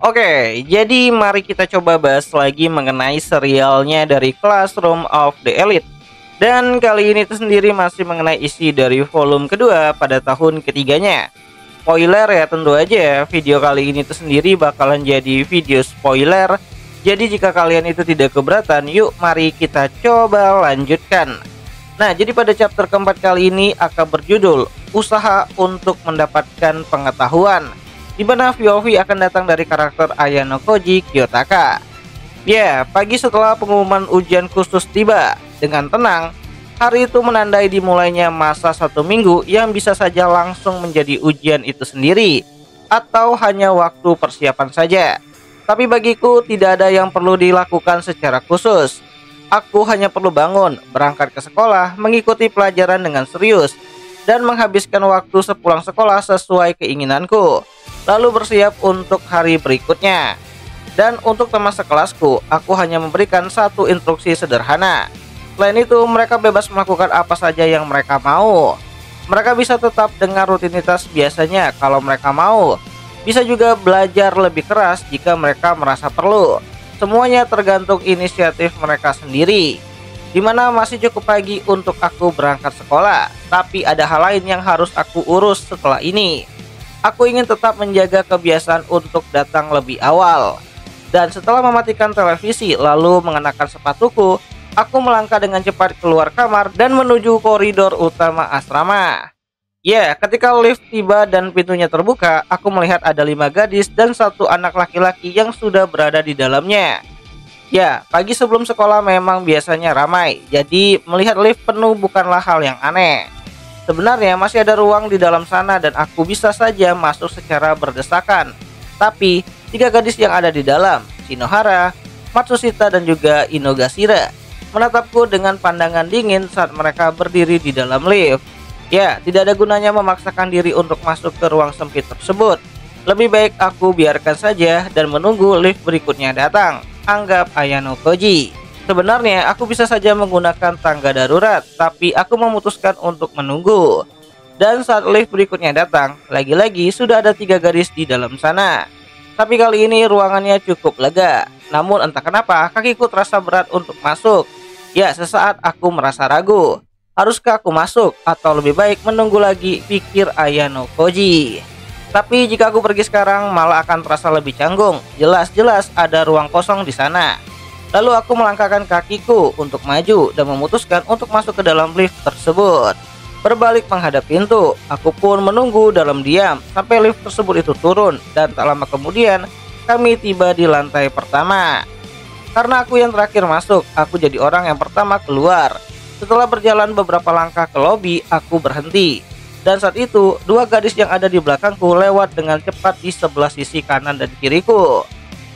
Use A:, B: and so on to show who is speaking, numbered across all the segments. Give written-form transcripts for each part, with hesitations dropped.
A: Oke, jadi mari kita coba bahas lagi mengenai serialnya dari Classroom of the Elite. Dan kali ini itu sendiri masih mengenai isi dari volume kedua pada tahun ketiganya. Spoiler ya, tentu aja video kali ini itu sendiri bakalan jadi video spoiler. Jadi jika kalian itu tidak keberatan, yuk mari kita coba lanjutkan. Nah, jadi pada chapter keempat kali ini akan berjudul Usaha untuk Mendapatkan Pengetahuan, di mana POV akan datang dari karakter Ayano Koji Kiyotaka. Ya, pagi setelah pengumuman ujian khusus tiba, dengan tenang, hari itu menandai dimulainya masa 1 minggu yang bisa saja langsung menjadi ujian itu sendiri, atau hanya waktu persiapan saja. Tapi bagiku tidak ada yang perlu dilakukan secara khusus. Aku hanya perlu bangun, berangkat ke sekolah, mengikuti pelajaran dengan serius, dan menghabiskan waktu sepulang sekolah sesuai keinginanku, lalu bersiap untuk hari berikutnya. Dan untuk teman sekelasku, aku hanya memberikan satu instruksi sederhana. Selain itu, mereka bebas melakukan apa saja yang mereka mau. Mereka bisa tetap dengan rutinitas biasanya kalau mereka mau. Bisa juga belajar lebih keras jika mereka merasa perlu. Semuanya tergantung inisiatif mereka sendiri. Dimana masih cukup pagi untuk aku berangkat sekolah, tapi ada hal lain yang harus aku urus setelah ini. Aku ingin tetap menjaga kebiasaan untuk datang lebih awal. Dan setelah mematikan televisi lalu mengenakan sepatuku, aku melangkah dengan cepat keluar kamar dan menuju koridor utama asrama. Ya, ketika lift tiba dan pintunya terbuka, aku melihat ada 5 gadis dan 1 anak laki-laki yang sudah berada di dalamnya. Ya, pagi sebelum sekolah memang biasanya ramai, jadi melihat lift penuh bukanlah hal yang aneh. Sebenarnya masih ada ruang di dalam sana dan aku bisa saja masuk secara berdesakan. Tapi 3 gadis yang ada di dalam, Shinohara, Matsushita dan juga Inogashira, menatapku dengan pandangan dingin saat mereka berdiri di dalam lift. Ya, tidak ada gunanya memaksakan diri untuk masuk ke ruang sempit tersebut. Lebih baik aku biarkan saja dan menunggu lift berikutnya datang. Anggap Ayano Koji. Sebenarnya aku bisa saja menggunakan tangga darurat, tapi aku memutuskan untuk menunggu. Dan saat lift berikutnya datang, lagi-lagi sudah ada 3 gadis di dalam sana. Tapi kali ini ruangannya cukup lega. Namun entah kenapa kakiku terasa berat untuk masuk. Ya, sesaat aku merasa ragu. Haruskah aku masuk atau lebih baik menunggu lagi, pikir Ayano Koji. Tapi jika aku pergi sekarang malah akan terasa lebih canggung. Jelas-jelas ada ruang kosong di sana. Lalu aku melangkahkan kakiku untuk maju dan memutuskan untuk masuk ke dalam lift tersebut. Berbalik menghadap pintu, aku pun menunggu dalam diam sampai lift tersebut itu turun. Dan tak lama kemudian kami tiba di lantai pertama. Karena aku yang terakhir masuk, aku jadi orang yang pertama keluar. Setelah berjalan beberapa langkah ke lobi, aku berhenti. Dan saat itu, 2 gadis yang ada di belakangku lewat dengan cepat di sebelah sisi kanan dan kiriku.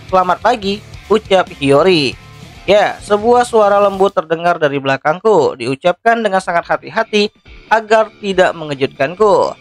A: Selamat pagi, ucap Hiyori. Ya, sebuah suara lembut terdengar dari belakangku, diucapkan dengan sangat hati-hati agar tidak mengejutkanku.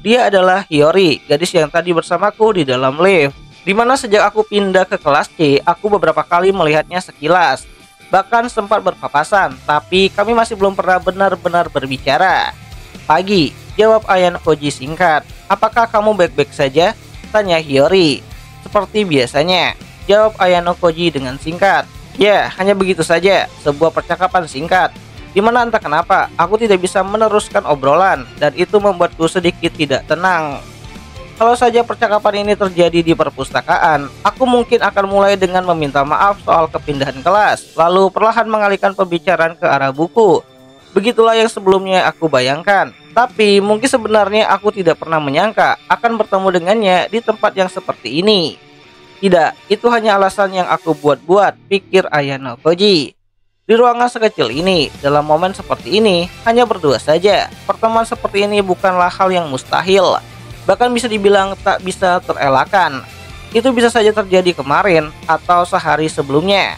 A: Dia adalah Hiyori, gadis yang tadi bersamaku di dalam lift. Dimana sejak aku pindah ke kelas C, aku beberapa kali melihatnya sekilas. Bahkan sempat berpapasan, tapi kami masih belum pernah benar-benar berbicara. Pagi, jawab Ayano Koji singkat. Apakah kamu baik-baik saja? Tanya Hiyori. Seperti biasanya, jawab Ayano Koji dengan singkat. Ya, hanya begitu saja, sebuah percakapan singkat. Dimana entah kenapa, aku tidak bisa meneruskan obrolan, dan itu membuatku sedikit tidak tenang. Kalau saja percakapan ini terjadi di perpustakaan, aku mungkin akan mulai dengan meminta maaf soal kepindahan kelas, lalu perlahan mengalihkan pembicaraan ke arah buku. Begitulah yang sebelumnya aku bayangkan. Tapi mungkin sebenarnya aku tidak pernah menyangka akan bertemu dengannya di tempat yang seperti ini. Tidak, itu hanya alasan yang aku buat-buat, pikir Ayano Koji. Di ruangan sekecil ini, dalam momen seperti ini, hanya berdua saja. Pertemuan seperti ini bukanlah hal yang mustahil. Bahkan bisa dibilang tak bisa terelakkan. Itu bisa saja terjadi kemarin atau sehari sebelumnya.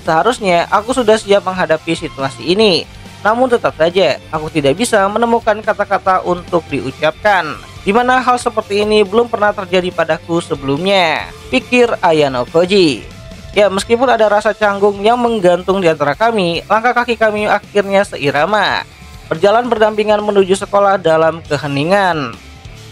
A: Seharusnya aku sudah siap menghadapi situasi ini. Namun tetap saja aku tidak bisa menemukan kata-kata untuk diucapkan. Dimana hal seperti ini belum pernah terjadi padaku sebelumnya, pikir Ayano Koji. Ya, meskipun ada rasa canggung yang menggantung di antara kami, langkah kaki kami akhirnya seirama. Berjalan berdampingan menuju sekolah dalam keheningan.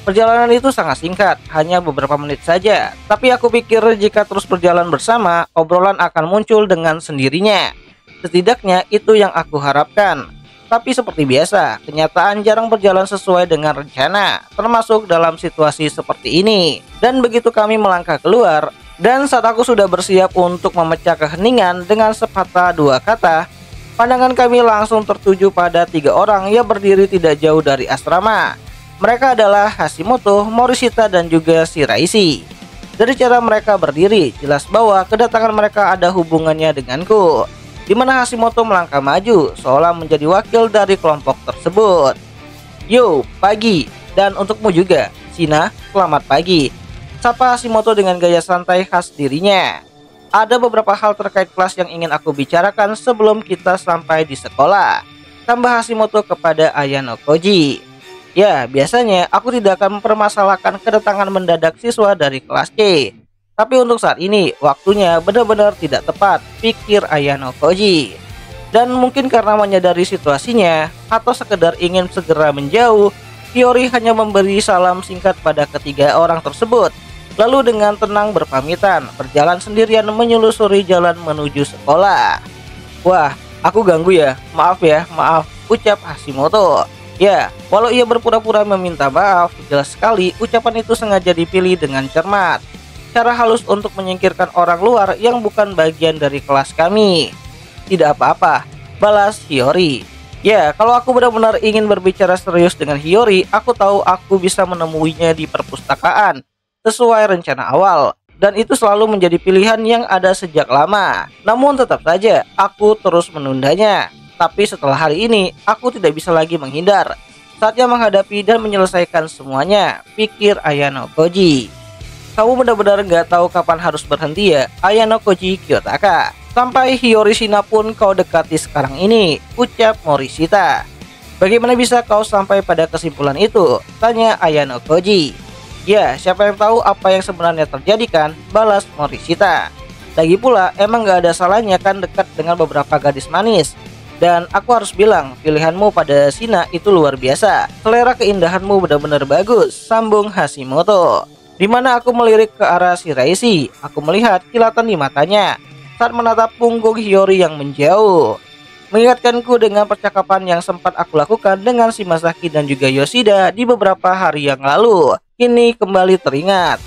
A: Perjalanan itu sangat singkat, hanya beberapa menit saja. Tapi aku pikir jika terus berjalan bersama, obrolan akan muncul dengan sendirinya. Setidaknya itu yang aku harapkan. Tapi seperti biasa, kenyataan jarang berjalan sesuai dengan rencana, termasuk dalam situasi seperti ini. Dan begitu kami melangkah keluar, dan saat aku sudah bersiap untuk memecah keheningan dengan sepatah dua kata, pandangan kami langsung tertuju pada 3 orang yang berdiri tidak jauh dari asrama. Mereka adalah Hashimoto, Morishita, dan juga Shiraishi. Dari cara mereka berdiri, jelas bahwa kedatangan mereka ada hubungannya denganku, di mana Hashimoto melangkah maju, seolah menjadi wakil dari kelompok tersebut. Yo, pagi, dan untukmu juga, Shina, selamat pagi, sapa Hashimoto dengan gaya santai khas dirinya. Ada beberapa hal terkait kelas yang ingin aku bicarakan sebelum kita sampai di sekolah, tambah Hashimoto kepada Ayano Koji. Ya, biasanya aku tidak akan mempermasalahkan kedatangan mendadak siswa dari kelas C. Tapi untuk saat ini, waktunya benar-benar tidak tepat, pikir Ayano Koji. Dan mungkin karena menyadari situasinya, atau sekedar ingin segera menjauh, Hiyori hanya memberi salam singkat pada ketiga orang tersebut. Lalu dengan tenang berpamitan, berjalan sendirian menyelusuri jalan menuju sekolah. Wah, aku ganggu ya, maaf, ucap Hashimoto. Ya, walau ia berpura-pura meminta maaf, jelas sekali ucapan itu sengaja dipilih dengan cermat. Cara halus untuk menyingkirkan orang luar yang bukan bagian dari kelas kami. Tidak apa-apa, balas Hiyori. Ya, kalau aku benar-benar ingin berbicara serius dengan Hiyori, aku tahu aku bisa menemuinya di perpustakaan, sesuai rencana awal. Dan itu selalu menjadi pilihan yang ada sejak lama. Namun tetap saja, aku terus menundanya. Tapi setelah hari ini, aku tidak bisa lagi menghindar. Saatnya menghadapi dan menyelesaikan semuanya, pikir Ayano Koji. Kamu benar-benar gak tahu kapan harus berhenti ya, Ayano Koji Kiyotaka. Sampai Hiyori Shina pun kau dekati sekarang ini, ucap Morishita. Bagaimana bisa kau sampai pada kesimpulan itu? Tanya Ayano Koji. Ya, siapa yang tahu apa yang sebenarnya terjadi kan? Balas Morishita. Lagi pula, emang gak ada salahnya kan dekat dengan beberapa gadis manis. Dan aku harus bilang, pilihanmu pada Shina itu luar biasa. Selera keindahanmu benar-benar bagus, sambung Hashimoto. Dimana aku melirik ke arah Shiraishi, aku melihat kilatan di matanya saat menatap punggung Hiyori yang menjauh. Mengingatkanku dengan percakapan yang sempat aku lakukan dengan Shimasaki dan juga Yoshida di beberapa hari yang lalu. Kini kembali teringat.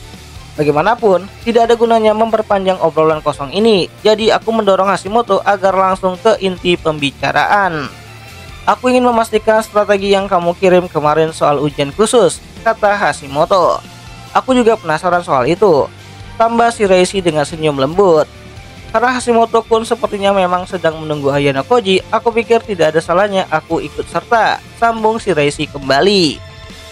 A: Bagaimanapun, tidak ada gunanya memperpanjang obrolan kosong ini, jadi aku mendorong Hashimoto agar langsung ke inti pembicaraan. Aku ingin memastikan strategi yang kamu kirim kemarin soal ujian khusus, kata Hashimoto. Aku juga penasaran soal itu, tambah Shiraishi dengan senyum lembut. Karena Hashimoto pun sepertinya memang sedang menunggu Ayano Koji, aku pikir tidak ada salahnya aku ikut serta, sambung Shiraishi kembali.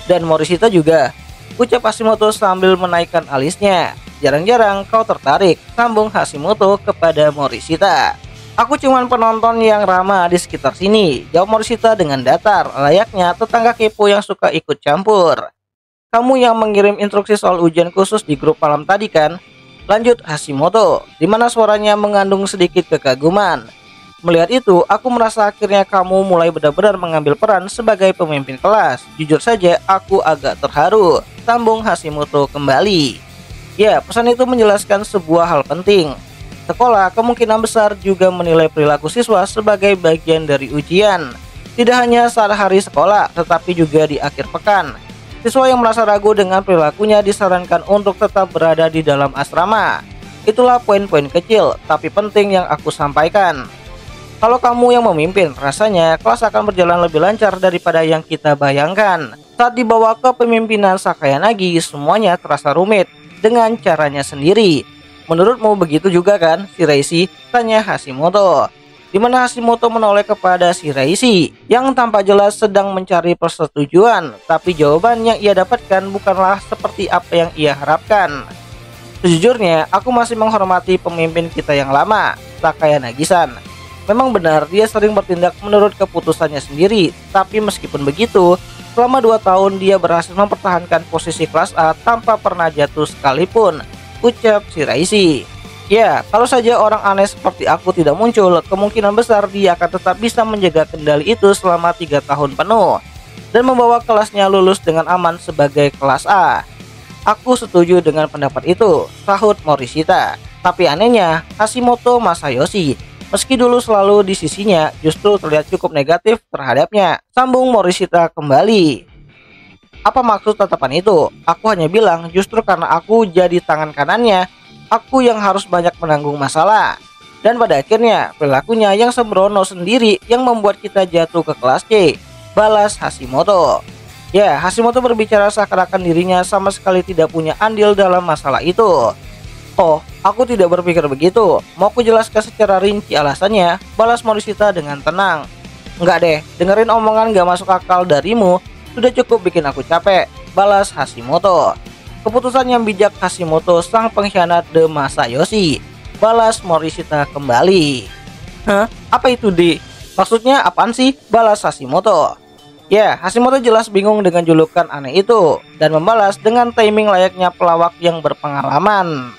A: Dan Morishita juga, ucap Hashimoto sambil menaikkan alisnya. Jarang-jarang kau tertarik, sambung Hashimoto kepada Morishita. Aku cuman penonton yang ramah di sekitar sini, jawab Morishita dengan datar, layaknya tetangga kepo yang suka ikut campur. Kamu yang mengirim instruksi soal ujian khusus di grup malam tadi kan? Lanjut Hashimoto, dimana suaranya mengandung sedikit kekaguman. Melihat itu, aku merasa akhirnya kamu mulai benar-benar mengambil peran sebagai pemimpin kelas. Jujur saja, aku agak terharu, sambung Hashimoto kembali. Ya, pesan itu menjelaskan sebuah hal penting. Sekolah kemungkinan besar juga menilai perilaku siswa sebagai bagian dari ujian. Tidak hanya saat hari sekolah, tetapi juga di akhir pekan. Siswa yang merasa ragu dengan perilakunya disarankan untuk tetap berada di dalam asrama. Itulah poin-poin kecil, tapi penting yang aku sampaikan. Kalau kamu yang memimpin, rasanya kelas akan berjalan lebih lancar daripada yang kita bayangkan. Saat dibawa ke pemimpinan Sakayanagi, semuanya terasa rumit dengan caranya sendiri. Menurutmu begitu juga kan, Shiraishi? Tanya Hashimoto. Dimana Hashimoto menoleh kepada Shiraishi yang tampak jelas sedang mencari persetujuan, tapi jawaban yang ia dapatkan bukanlah seperti apa yang ia harapkan. Sejujurnya, aku masih menghormati pemimpin kita yang lama, Sakayanagi-san. Memang benar dia sering bertindak menurut keputusannya sendiri, tapi meskipun begitu, selama 2 tahun dia berhasil mempertahankan posisi kelas A tanpa pernah jatuh sekalipun, ucap Shiraishi. Ya, kalau saja orang aneh seperti aku tidak muncul, kemungkinan besar dia akan tetap bisa menjaga kendali itu selama 3 tahun penuh. dan membawa kelasnya lulus dengan aman sebagai kelas A. Aku setuju dengan pendapat itu, sahut Morishita. Tapi anehnya, Hashimoto Masayoshi, meski dulu selalu di sisinya, justru terlihat cukup negatif terhadapnya. Sambung Morishita kembali. Apa maksud tatapan itu? Aku hanya bilang justru karena aku jadi tangan kanannya, aku yang harus banyak menanggung masalah. Dan pada akhirnya perilakunya yang sembrono sendiri yang membuat kita jatuh ke kelas C, balas Hashimoto. Ya, Hashimoto berbicara seakan-akan dirinya sama sekali tidak punya andil dalam masalah itu. Oh, aku tidak berpikir begitu. Mau aku jelaskan secara rinci alasannya, balas Morishita dengan tenang. Enggak deh, dengerin omongan gak masuk akal darimu sudah cukup bikin aku capek, balas Hashimoto. Keputusan yang bijak Hashimoto, sang pengkhianat The Masayoshi, balas Morishita kembali. Hah? Apa itu, Di? Maksudnya apaan sih? Balas Hashimoto. Ya, Hashimoto jelas bingung dengan julukan aneh itu dan membalas dengan timing layaknya pelawak yang berpengalaman.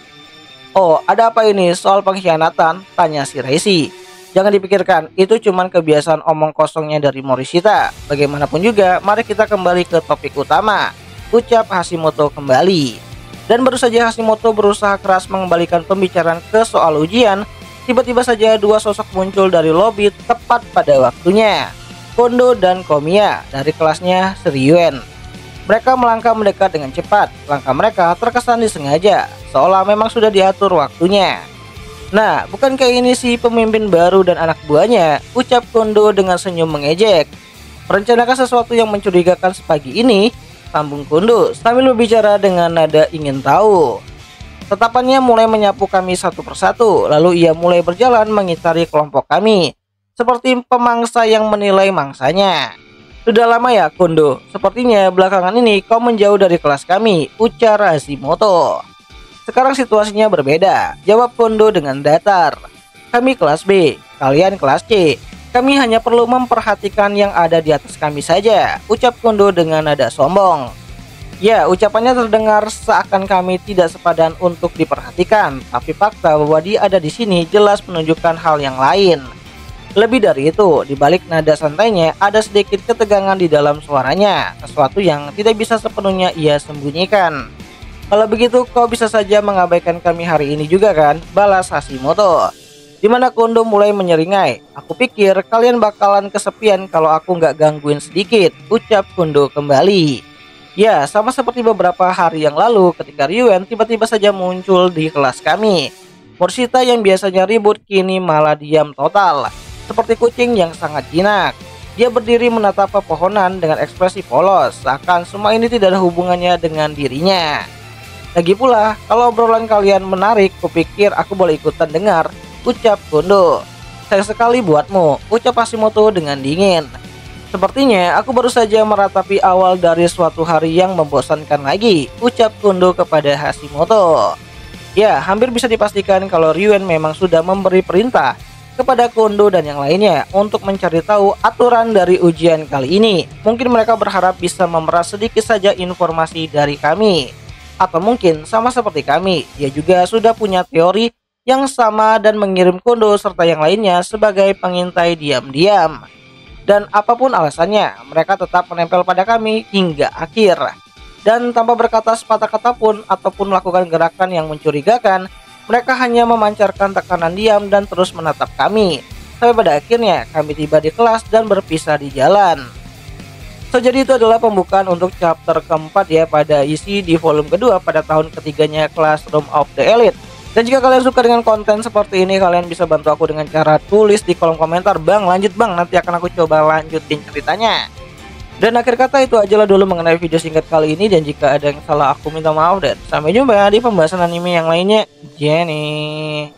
A: Oh, ada apa ini soal pengkhianatan? Tanya si Reishi. Jangan dipikirkan, itu cuman kebiasaan omong kosongnya dari Morishita. Bagaimanapun juga, mari kita kembali ke topik utama, ucap Hashimoto kembali. Dan baru saja Hashimoto berusaha keras mengembalikan pembicaraan ke soal ujian, tiba-tiba saja dua sosok muncul dari lobi tepat pada waktunya. Kondo dan Komiya dari kelasnya Ryuen. Mereka melangkah mendekat dengan cepat. Langkah mereka terkesan disengaja, seolah memang sudah diatur waktunya. Nah, bukankah ini si pemimpin baru dan anak buahnya? Ucap Kondo dengan senyum mengejek. Merencanakan sesuatu yang mencurigakan sepagi ini? Sambung Kondo sambil berbicara dengan nada ingin tahu. Tatapannya mulai menyapu kami satu persatu, lalu ia mulai berjalan mengitari kelompok kami, seperti pemangsa yang menilai mangsanya. Sudah lama ya, Kondo? Sepertinya belakangan ini kau menjauh dari kelas kami, ujar Hashimoto. Sekarang situasinya berbeda, jawab Kondo dengan datar. Kami kelas B, kalian kelas C. Kami hanya perlu memperhatikan yang ada di atas kami saja, ucap Kondo dengan nada sombong. Ya, ucapannya terdengar seakan kami tidak sepadan untuk diperhatikan, tapi fakta bahwa dia ada di sini jelas menunjukkan hal yang lain. Lebih dari itu, di balik nada santainya ada sedikit ketegangan di dalam suaranya, sesuatu yang tidak bisa sepenuhnya ia sembunyikan. Kalau begitu, kau bisa saja mengabaikan kami hari ini juga kan? Balas Hashimoto. Dimana Kondo mulai menyeringai. Aku pikir kalian bakalan kesepian kalau aku nggak gangguin sedikit, ucap Kondo kembali. Ya, sama seperti beberapa hari yang lalu ketika Ryuen tiba-tiba saja muncul di kelas kami. Morishita yang biasanya ribut kini malah diam total, seperti kucing yang sangat jinak. Dia berdiri menatap pepohonan dengan ekspresi polos, seakan semua ini tidak ada hubungannya dengan dirinya. Lagi pula, kalau obrolan kalian menarik, kupikir aku boleh ikutan dengar, ucap Kondo. Sayang sekali buatmu, ucap Hashimoto dengan dingin. Sepertinya aku baru saja meratapi awal dari suatu hari yang membosankan lagi, ucap Kondo kepada Hashimoto. Ya, hampir bisa dipastikan kalau Ryuen memang sudah memberi perintah kepada Kondo dan yang lainnya untuk mencari tahu aturan dari ujian kali ini. Mungkin mereka berharap bisa memeras sedikit saja informasi dari kami. Atau mungkin sama seperti kami, dia juga sudah punya teori yang sama dan mengirim Kondo serta yang lainnya sebagai pengintai diam-diam. Dan apapun alasannya, mereka tetap menempel pada kami hingga akhir. Dan tanpa berkata sepatah kata pun ataupun melakukan gerakan yang mencurigakan, mereka hanya memancarkan tekanan diam dan terus menatap kami. Sampai pada akhirnya kami tiba di kelas dan berpisah di jalan. So, jadi itu adalah pembukaan untuk chapter keempat ya pada isi di volume kedua pada tahun ketiganya Classroom of the Elite. Dan jika kalian suka dengan konten seperti ini, kalian bisa bantu aku dengan cara tulis di kolom komentar, Bang lanjut bang, nanti akan aku coba lanjutin ceritanya. Dan akhir kata itu ajalah dulu mengenai video singkat kali ini, dan jika ada yang salah aku minta maaf dan sampai jumpa di pembahasan anime yang lainnya. Jenny.